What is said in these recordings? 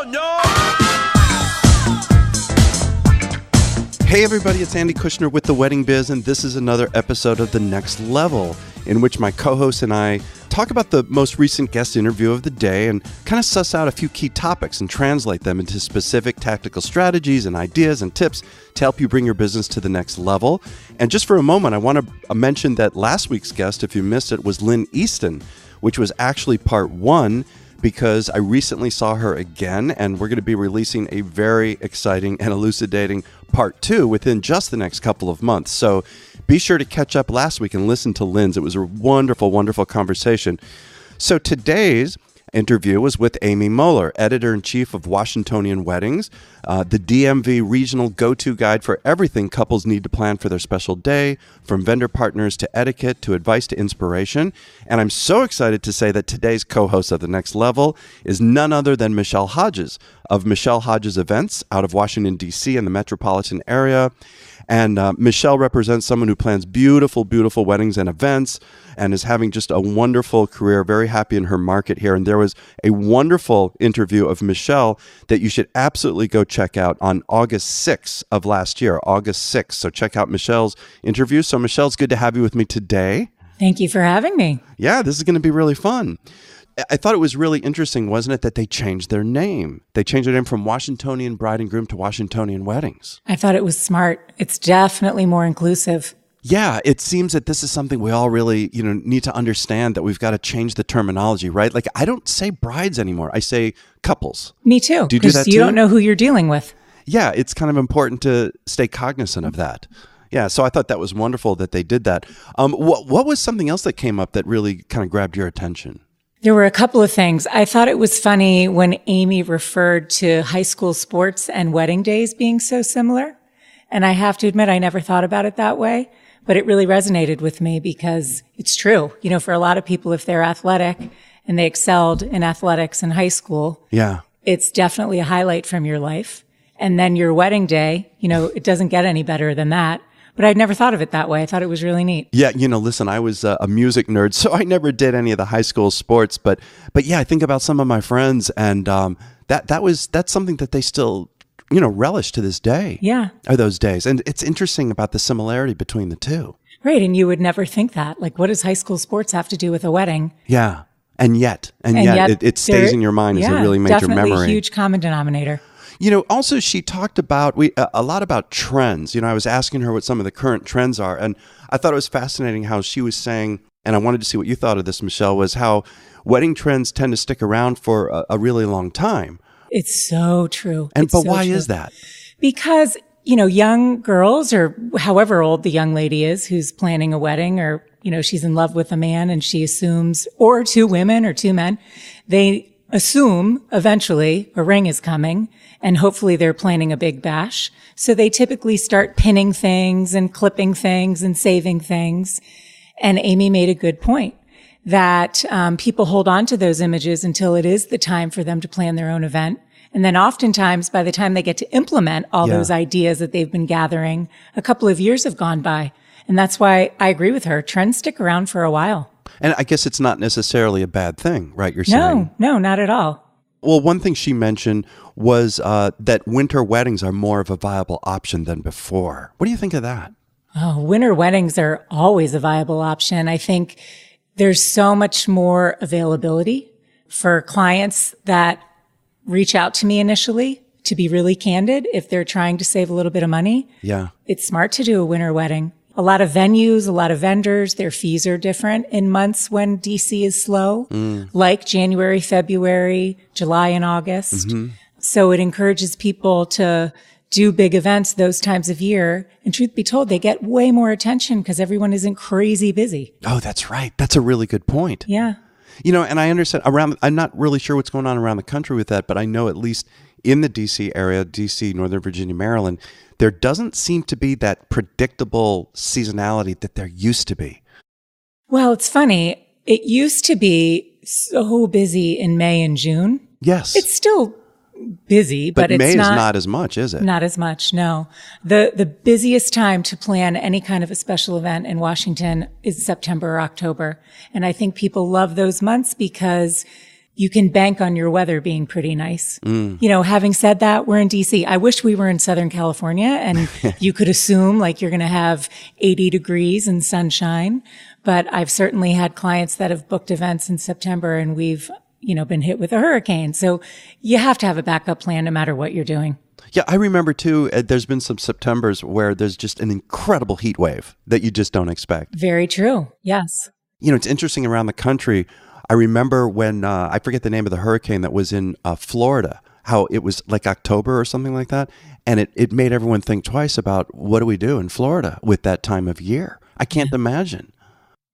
on, y'all! Hey everybody, it's Andy Kushner with The Wedding Biz, and this is another episode of The Next Level, in which my co-host and I talk about the most recent guest interview of the day and kind of suss out a few key topics and translate them into specific tactical strategies and ideas and tips to help you bring your business to the next level. And just for a moment, I want to mention that last week's guest, if you missed it, was Lynn Easton, which was actually part one, because I recently saw her again, and we're going to be releasing a very exciting and elucidating part two within just the next couple of months. So be sure to catch up last week and listen to Lynn's. It was a wonderful, wonderful conversation. So today's interview was with Amy Moeller, editor-in-chief of Washingtonian Weddings, the DMV regional go-to guide for everything couples need to plan for their special day, from vendor partners to etiquette to advice to inspiration. And I'm so excited to say that today's co-host of The Next Level is none other than Michelle Hodges of Michelle Hodges Events out of Washington, D.C. and the metropolitan area. And Michelle represents someone who plans beautiful, beautiful weddings and events and is having just a wonderful career, very happy in her market here. And there was a wonderful interview of Michelle that you should absolutely go check out on August 6th of last year, August 6th. So check out Michelle's interview. So Michelle, it's good to have you with me today. Thank you for having me. Yeah, this is going to be really fun. I thought it was really interesting, wasn't it, that they changed their name? They changed their name from Washingtonian Bride and Groom to Washingtonian Weddings. I thought it was smart. It's definitely more inclusive. Yeah, it seems that this is something we all really, need to understand, that we've got to change the terminology, right? Like, I don't say brides anymore. I say couples. Me too. Do you do that too? You don't know who you're dealing with. Yeah, it's kind of important to stay cognizant of that. Yeah, so I thought that was wonderful that they did that. What was something else that came up that really kind of grabbed your attention? There were a couple of things. I thought it was funny when Amy referred to high school sports and wedding days being so similar. And I have to admit, I never thought about it that way, but it really resonated with me because it's true. For a lot of people, if they're athletic and they excelled in athletics in high school, yeah, it's definitely a highlight from your life. And then your wedding day, it doesn't get any better than that. But I'd never thought of it that way. I thought it was really neat. Yeah, listen, I was a music nerd, so I never did any of the high school sports. But yeah, I think about some of my friends, and that's something that they still, relish to this day. Yeah. Are those days. And it's interesting about the similarity between the two. Right, and you would never think that. Like, what does high school sports have to do with a wedding? Yeah, and yet it stays in your mind as a really major definitely memory. A huge common denominator. Also she talked about a lot about trends. I was asking her what some of the current trends are, and I thought it was fascinating how she was saying, and I wanted to see what you thought of this, Michelle, was how wedding trends tend to stick around for a really long time. It's so true. But why is that? Because, young girls, or however old the young lady is who's planning a wedding, or, she's in love with a man and she assumes, or two women or two men, they assume eventually a ring is coming, and hopefully they're planning a big bash. So they typically start pinning things and clipping things and saving things. And Amy made a good point that people hold on to those images until it is the time for them to plan their own event. And then oftentimes, by the time they get to implement all those ideas that they've been gathering, a couple of years have gone by. And that's why I agree with her. Trends stick around for a while. And I guess it's not necessarily a bad thing, right? You're saying? No, not at all. Well, one thing she mentioned was that winter weddings are more of a viable option than before. What do you think of that? Oh, winter weddings are always a viable option. I think there's so much more availability for clients that reach out to me initially, to be really candid. If they're trying to save a little bit of money, yeah, it's smart to do a winter wedding. A lot of venues, a lot of vendors, their fees are different in months when DC is slow, like January, February, July, and August. Mm-hmm. So it encourages people to do big events those times of year. And truth be told, they get way more attention because everyone isn't crazy busy. Oh, that's right. That's a really good point. Yeah. And I understand I'm not really sure what's going on around the country with that, but I know at least in the DC area, DC, Northern Virginia, Maryland, there doesn't seem to be that predictable seasonality that there used to be. Well, it's funny. It used to be so busy in May and June. Yes. It's still busy, but it's May is not as much, is it? Not as much, no. The busiest time to plan any kind of a special event in Washington is September or October. And I think people love those months because you can bank on your weather being pretty nice. Having said that, we're in DC. I wish we were in Southern California and you could assume like you're going to have 80 degrees and sunshine. But I've certainly had clients that have booked events in September and we've, been hit with a hurricane. So you have to have a backup plan no matter what you're doing. Yeah, I remember too, there's been some Septembers where there's just an incredible heat wave that you just don't expect. Very true. Yes. It's interesting around the country. I remember when, I forget the name of the hurricane that was in Florida, how it was like October or something like that. And it made everyone think twice about what do we do in Florida with that time of year? I can't imagine.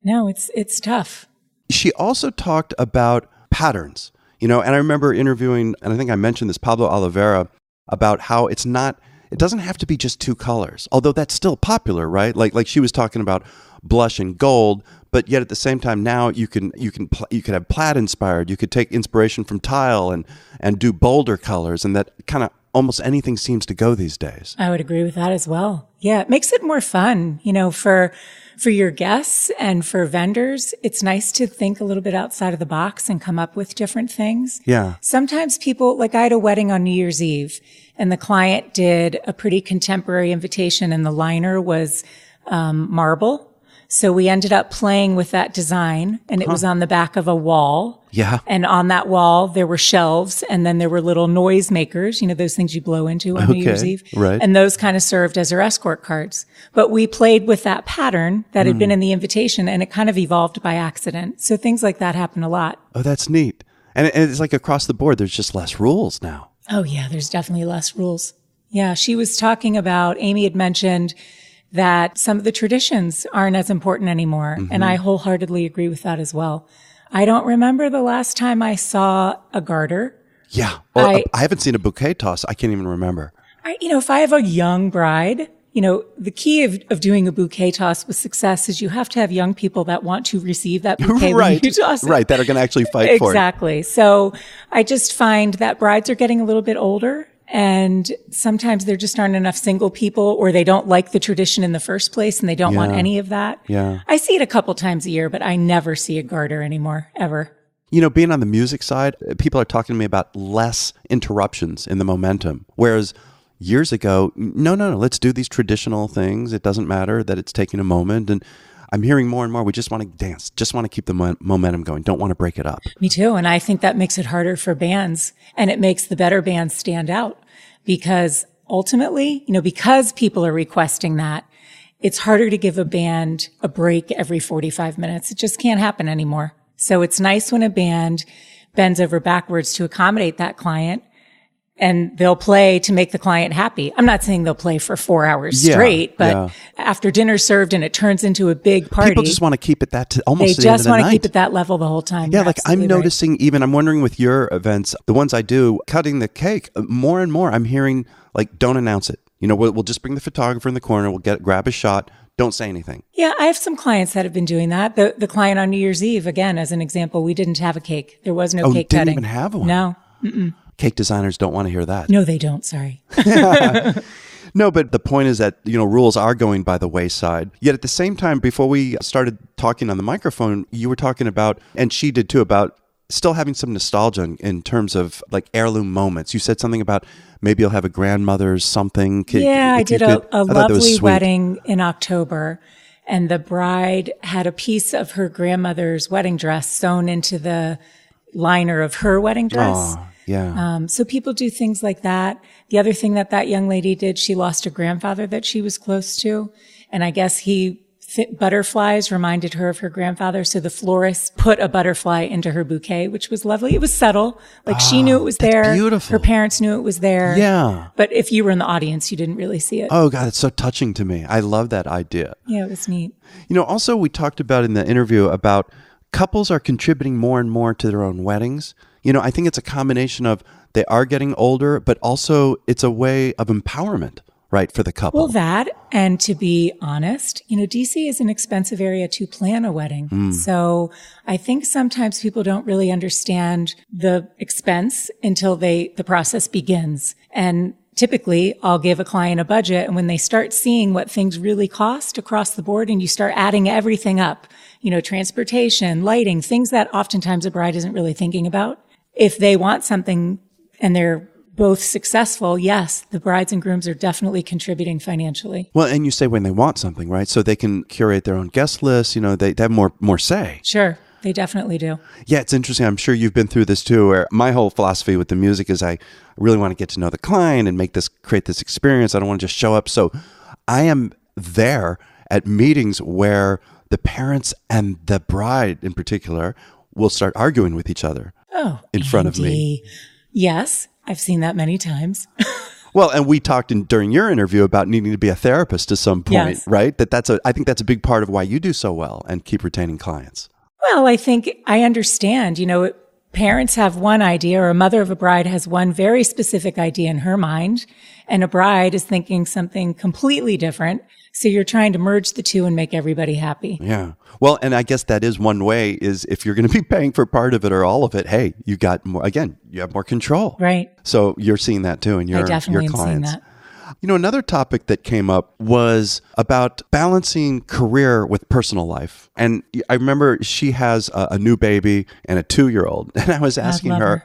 No, it's tough. She also talked about patterns, and I remember interviewing, and I think I mentioned this, Pablo Oliveira, about how it doesn't have to be just two colors, although that's still popular, right? Like she was talking about blush and gold, but yet at the same time now you could have plaid inspired, you could take inspiration from tile and do bolder colors, and that kind of almost anything seems to go these days. I would agree with that as well. Yeah, it makes it more fun, for your guests and for vendors. It's nice to think a little bit outside of the box and come up with different things. Yeah. Sometimes people, like I had a wedding on New Year's Eve and the client did a pretty contemporary invitation and the liner was marble. So we ended up playing with that design and it was on the back of a wall. Yeah. And on that wall, there were shelves and then there were little noise makers, those things you blow into on New Year's Eve. Right. And those kind of served as our escort cards. But we played with that pattern that had been in the invitation and it kind of evolved by accident. So things like that happen a lot. Oh, that's neat. And it's like across the board, there's just less rules now. Oh yeah, there's definitely less rules. Yeah, she was talking about, Amy had mentioned that some of the traditions aren't as important anymore. And I wholeheartedly agree with that as well. I don't remember the last time I saw a garter. Yeah. Well, I haven't seen a bouquet toss. I can't even remember. If I have a young bride, the key of doing a bouquet toss with success is you have to have young people that want to receive that bouquet when you toss it. Right, that are going to actually fight for it. Exactly. So I just find that brides are getting a little bit older. And sometimes there just aren't enough single people or they don't like the tradition in the first place and they don't want any of that. Yeah. I see it a couple times a year, but I never see a garter anymore, ever. Being on the music side, people are talking to me about less interruptions in the momentum. Whereas years ago, no, let's do these traditional things. It doesn't matter that it's taking a moment. And I'm hearing more and more, we just want to dance, just want to keep the momentum going, don't want to break it up. Me too. And I think that makes it harder for bands and it makes the better bands stand out because ultimately, because people are requesting that, it's harder to give a band a break every 45 minutes. It just can't happen anymore. So it's nice when a band bends over backwards to accommodate that client and they'll play to make the client happy. I'm not saying they'll play for 4 hours straight, but after dinner's served and it turns into a big party. People just want to keep it almost they just want to keep it that level the whole time. Yeah, You're like I'm noticing right. even, I'm wondering with your events, the ones I do, cutting the cake, more and more I'm hearing like, don't announce it. We'll just bring the photographer in the corner, we'll grab a shot. Don't say anything. Yeah, I have some clients that have been doing that. The client on New Year's Eve, again, as an example, we didn't have a cake. There was no cake cutting. Didn't even have one? No. Mm-mm. Cake designers don't want to hear that. No, they don't. Sorry. No, but the point is that, rules are going by the wayside. Yet at the same time, before we started talking on the microphone, you were talking about, and she did too, about still having some nostalgia in terms of like heirloom moments. You said something about maybe you'll have a grandmother's something. I did a lovely wedding in October. And the bride had a piece of her grandmother's wedding dress sewn into the liner of her wedding dress. Oh, yeah. So people do things like that. The other thing that young lady did, she lost a grandfather that she was close to. And I guess butterflies reminded her of her grandfather. So the florist put a butterfly into her bouquet, which was lovely. It was subtle. Like she knew it was there. Beautiful. Her parents knew it was there. Yeah. But if you were in the audience, you didn't really see it. Oh God, it's so touching to me. I love that idea. Yeah, it was neat. Also we talked about in the interview about couples are contributing more and more to their own weddings. I think it's a combination of they are getting older, but also it's a way of empowerment, right, for the couple. Well, that, and to be honest, DC is an expensive area to plan a wedding. So I think sometimes people don't really understand the expense until the process begins. And typically I'll give a client a budget, and when they start seeing what things really cost across the board and you start adding everything up, transportation, lighting, things that oftentimes a bride isn't really thinking about, if they want something and they're both successful, yes, the brides and grooms are definitely contributing financially. Well, and you say when they want something, right? So they can curate their own guest list. They have more say. Sure. They definitely do. Yeah, it's interesting. I'm sure you've been through this too, where my whole philosophy with the music is I really want to get to know the client and create this experience. I don't want to just show up. So I am there at meetings where the parents and the bride in particular will start arguing with each other in front of me. Yes, I've seen that many times. Well, and we talked during your interview about needing to be a therapist at some point, Yes. right? I think that's a big part of why you do so well and keep retaining clients. Well, I think I understand, parents have one idea, or a mother of a bride has one very specific idea in her mind, and a bride is thinking something completely different. So you're trying to merge the two and make everybody happy. Yeah. Well, and I guess that is one way is if you're going to be paying for part of it or all of it, hey, you got more, again, you have more control. Right. So you're seeing that too in your clients. I definitely am seeing that. Another topic that came up was about balancing career with personal life. And I remember she has a new baby and a 2-year-old. And I was asking her,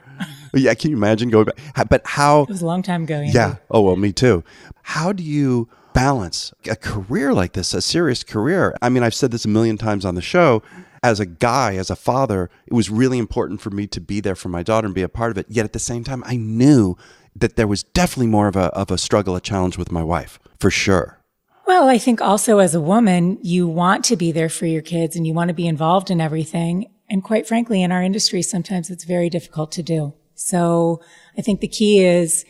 yeah, can you imagine going back? But how? It was a long time ago. Andy. Yeah. Oh, well, me too. How do you balance a career like this, a serious career? I mean, I've said this a million times on the show. As a guy, as a father, it was really important for me to be there for my daughter and be a part of it. Yet at the same time, I knew that there was definitely more of a struggle, a challenge with my wife, for sure. Well, I think also as a woman, you want to be there for your kids and you want to be involved in everything. And quite frankly, in our industry, sometimes it's very difficult to do. So I think the key is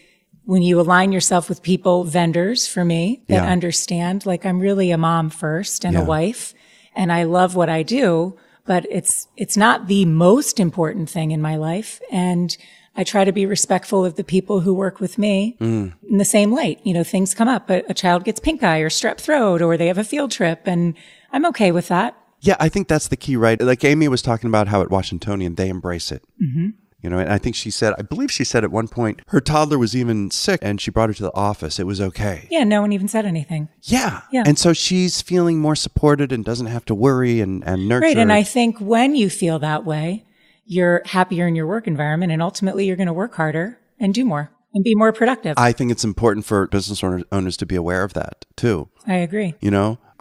when you align yourself with people, vendors for me, that understand, like I'm really a mom first and a wife, and I love what I do, but it's not the most important thing in my life. And I try to be respectful of the people who work with me in the same light. Things come up. A child gets pink eye or strep throat, or they have a field trip, and I'm okay with that. Yeah, I think that's the key, right? Like Amy was talking about how at Washingtonian, they embrace it. Mm-hmm. And I think I believe she said at one point, her toddler was even sick and she brought her to the office. It was okay. Yeah, no one even said anything. Yeah. And so she's feeling more supported and doesn't have to worry and nurture. Right, and I think when you feel that way, you're happier in your work environment, and ultimately you're going to work harder and do more and be more productive. I think it's important for business owners to be aware of that too. I agree.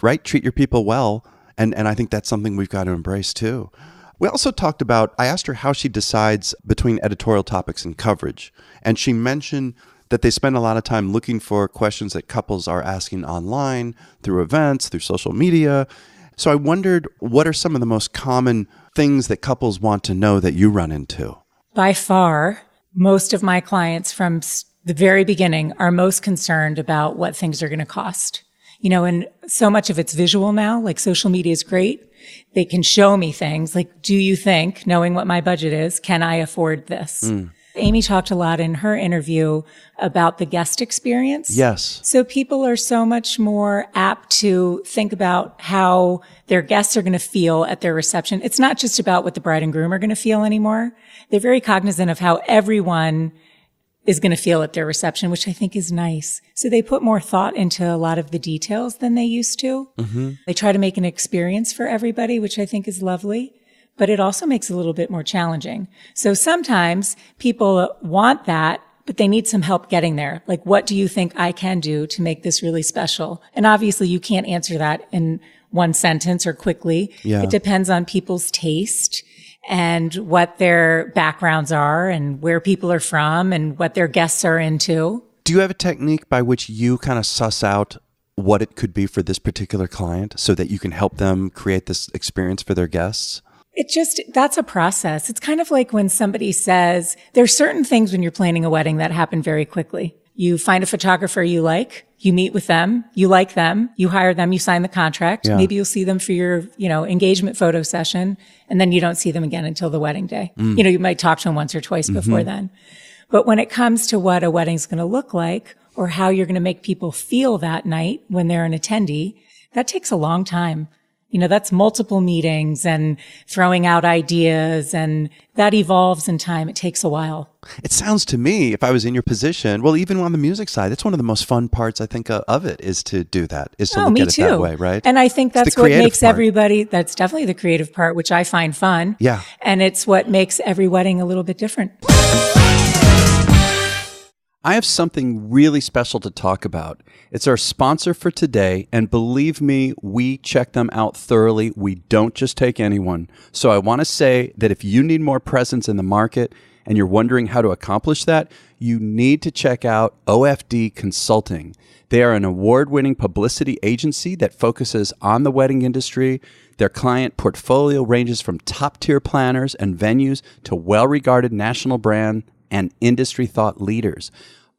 Right? Treat your people well. And I think that's something we've got to embrace too. We also talked about, I asked her how she decides between editorial topics and coverage. And she mentioned that they spend a lot of time looking for questions that couples are asking online, through events, through social media. So I wondered, what are some of the most common things that couples want to know that you run into? By far, most of my clients from the very beginning are most concerned about what things are going to cost. And so much of it's visual now, like social media is great. They can show me things like, do you think, knowing what my budget is, can I afford this? Amy talked a lot in her interview about the guest experience. Yes. So people are so much more apt to think about how their guests are going to feel at their reception. It's not just about what the bride and groom are going to feel anymore. They're very cognizant of how everyone is going to feel at their reception, which I think is nice. So they put more thought into a lot of the details than they used to. Mm-hmm. They try to make an experience for everybody, which I think is lovely, but it also makes it a little bit more challenging. So sometimes people want that, but they need some help getting there. Like, what do you think I can do to make this really special? And obviously you can't answer that in one sentence or quickly. Yeah. It depends on people's taste and what their backgrounds are and where people are from and what their guests are into. Do you have a technique by which you kind of suss out what it could be for this particular client so that you can help them create this experience for their guests? That's a process. It's kind of like when somebody says, there's certain things when you're planning a wedding that happen very quickly. You find a photographer you like, you meet with them, you like them, you hire them, you sign the contract. Yeah. Maybe you'll see them for your, engagement photo session, and then you don't see them again until the wedding day. You might talk to them once or twice before then. But when it comes to what a wedding's going to look like or how you're going to make people feel that night when they're an attendee, that takes a long time. That's multiple meetings and throwing out ideas, and that evolves in time. It takes a while. It sounds to me, if I was in your position, well, even on the music side, that's one of the most fun parts, I think, of it is to do that, is to look at it that way, right? And I think that's what makes everybody, that's definitely the creative part, which I find fun. Yeah. And it's what makes every wedding a little bit different. I have something really special to talk about. It's our sponsor for today, and believe me, we check them out thoroughly. We don't just take anyone. So I want to say that if you need more presence in the market and you're wondering how to accomplish that, you need to check out OFD Consulting. They are an award-winning publicity agency that focuses on the wedding industry. Their client portfolio ranges from top-tier planners and venues to well-regarded national brand and industry thought leaders.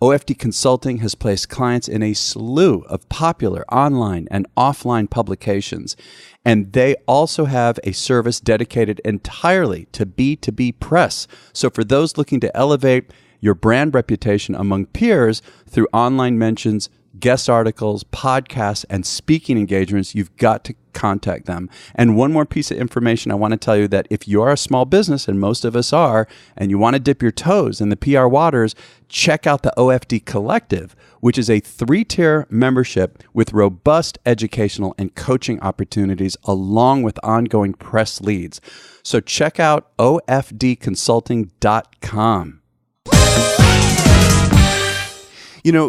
OFD Consulting has placed clients in a slew of popular online and offline publications, and they also have a service dedicated entirely to B2B press. So for those looking to elevate your brand reputation among peers through online mentions, guest articles, podcasts, and speaking engagements, you've got to contact them. And one more piece of information I want to tell you, that if you are a small business, and most of us are, and you want to dip your toes in the PR waters, check out the OFD Collective, which is a 3-tier membership with robust educational and coaching opportunities along with ongoing press leads. So check out ofdconsulting.com.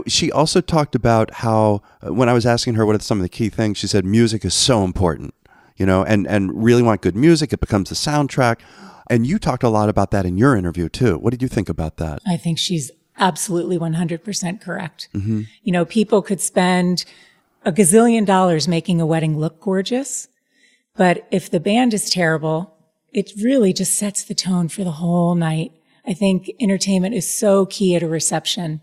She also talked about how, when I was asking her what are some of the key things, she said music is so important, and really want good music. It becomes the soundtrack. And you talked a lot about that in your interview too. What did you think about that? I think she's absolutely 100% correct. Mm-hmm. People could spend a gazillion dollars making a wedding look gorgeous, but if the band is terrible, it really just sets the tone for the whole night. I think entertainment is so key at a reception.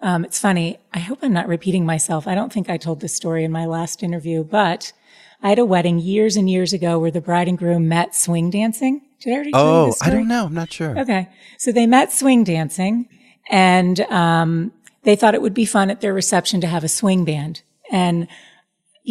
It's funny. I hope I'm not repeating myself. I don't think I told this story in my last interview, but I had a wedding years and years ago where the bride and groom met swing dancing. Did I already tell you this story? I don't know. I'm not sure. Okay. So they met swing dancing, and they thought it would be fun at their reception to have a swing band. And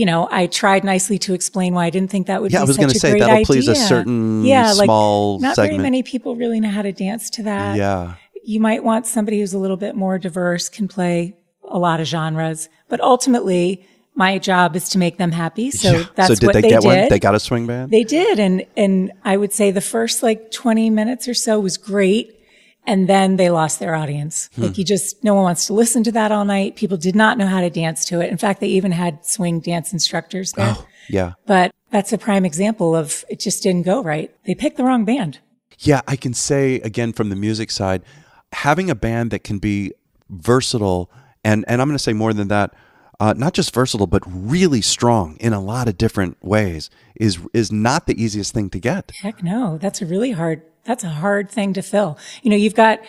I tried nicely to explain why I didn't think that would be such a great idea. I was going to say that'll please a certain small not segment. Very many people really know how to dance to that. Yeah. You might want somebody who's a little bit more diverse, can play a lot of genres, but ultimately my job is to make them happy. So that's what they did. Get one? They got a swing band? They did. And I would say the first 20 minutes or so was great. And then they lost their audience. No one wants to listen to that all night. People did not know how to dance to it. In fact, they even had swing dance instructors there. Oh, yeah. But that's a prime example of it just didn't go right. They picked the wrong band. Yeah, I can say again from the music side, having a band that can be versatile, and I'm going to say more than that, not just versatile, but really strong in a lot of different ways is not the easiest thing to get. Heck no. That's a hard thing to fill. You've got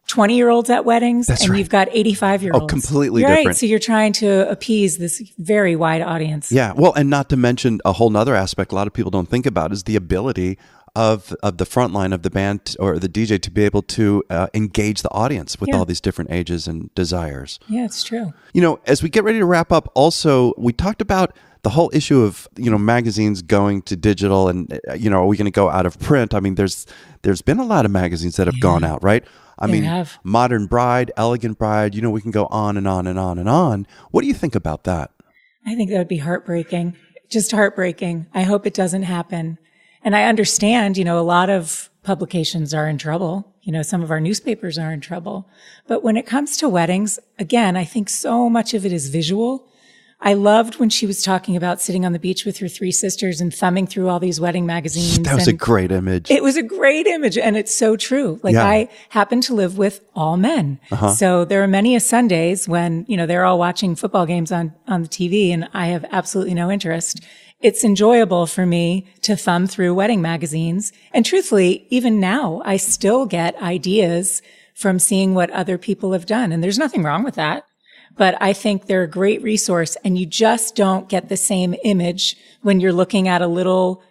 20-year-olds at weddings, That's and right. You've got 85-year-olds. Oh, completely different. Right. So you're trying to appease this very wide audience. Yeah. Well, and not to mention a whole nother aspect a lot of people don't think about is the ability of the front line of the band or the DJ to be able to engage the audience with all these different ages and desires. Yeah, it's true. As we get ready to wrap up, also, we talked about the whole issue of, magazines going to digital and, are we going to go out of print? I mean, there's been a lot of magazines that have gone out, right? I mean, Modern Bride, Elegant Bride, we can go on and on and on and on. What do you think about that? I think that would be heartbreaking. Just heartbreaking. I hope it doesn't happen. And I understand, a lot of publications are in trouble. Some of our newspapers are in trouble. But when it comes to weddings, again, I think so much of it is visual. I loved when she was talking about sitting on the beach with her 3 sisters and thumbing through all these wedding magazines. That was a great image. It was a great image. And it's so true. I happen to live with all men. So there are many Sundays when, they're all watching football games on the TV and I have absolutely no interest. It's enjoyable for me to thumb through wedding magazines. And truthfully, even now, I still get ideas from seeing what other people have done. And there's nothing wrong with that. But I think they're a great resource, and you just don't get the same image when you're looking at a little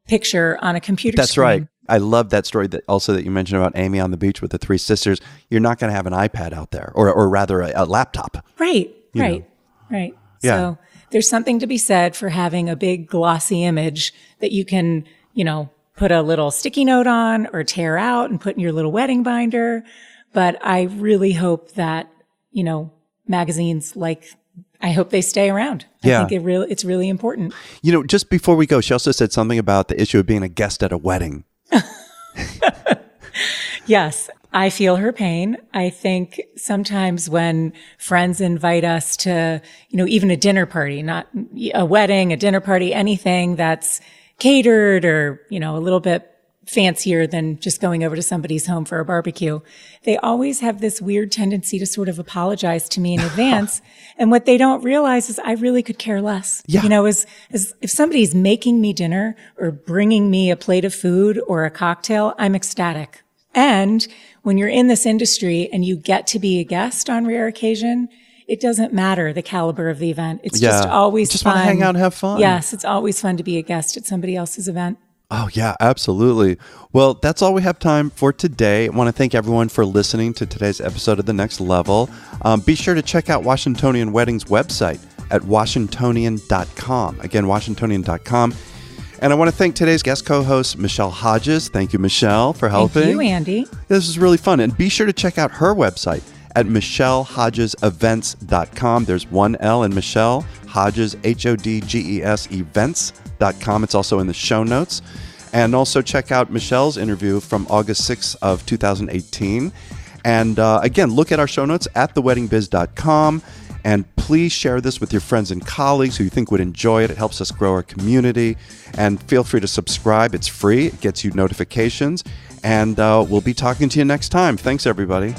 picture on a computer screen. That's right. I love that story that you mentioned about Amy on the beach with the 3 sisters. You're not going to have an iPad out there, or rather a laptop. Right. Right. Yeah. So there's something to be said for having a big glossy image that you can, put a little sticky note on or tear out and put in your little wedding binder. But I really hope that, magazines I hope they stay around. Yeah. I think it's really important. Just before we go, she also said something about the issue of being a guest at a wedding. Yes, I feel her pain. I think sometimes when friends invite us to, even a dinner party, not a wedding, a dinner party, anything that's catered or, a little bit fancier than just going over to somebody's home for a barbecue, they always have this weird tendency to sort of apologize to me in advance. And what they don't realize is I really could care less. Yeah. As if somebody's making me dinner or bringing me a plate of food or a cocktail, I'm ecstatic. And when you're in this industry and you get to be a guest on rare occasion, it doesn't matter the caliber of the event. It's just always just fun. Want to hang out and have fun. Yes, it's always fun to be a guest at somebody else's event. Oh, yeah, absolutely. Well, that's all we have time for today. I want to thank everyone for listening to today's episode of The Next Level. Be sure to check out Washingtonian Weddings website at washingtonian.com. Again, washingtonian.com. And I want to thank today's guest co-host, Michelle Hodges. Thank you, Michelle, for helping. Thank you, Andy. This is really fun. And be sure to check out her website at michellehodgesevents.com. There's one L in Michelle, Hodges, Hodges, events.com. It's also in the show notes. And also check out Michelle's interview from August 6th of 2018. And again, look at our show notes at theweddingbiz.com. And please share this with your friends and colleagues who you think would enjoy it. It helps us grow our community. And feel free to subscribe. It's free. It gets you notifications. And we'll be talking to you next time. Thanks, everybody.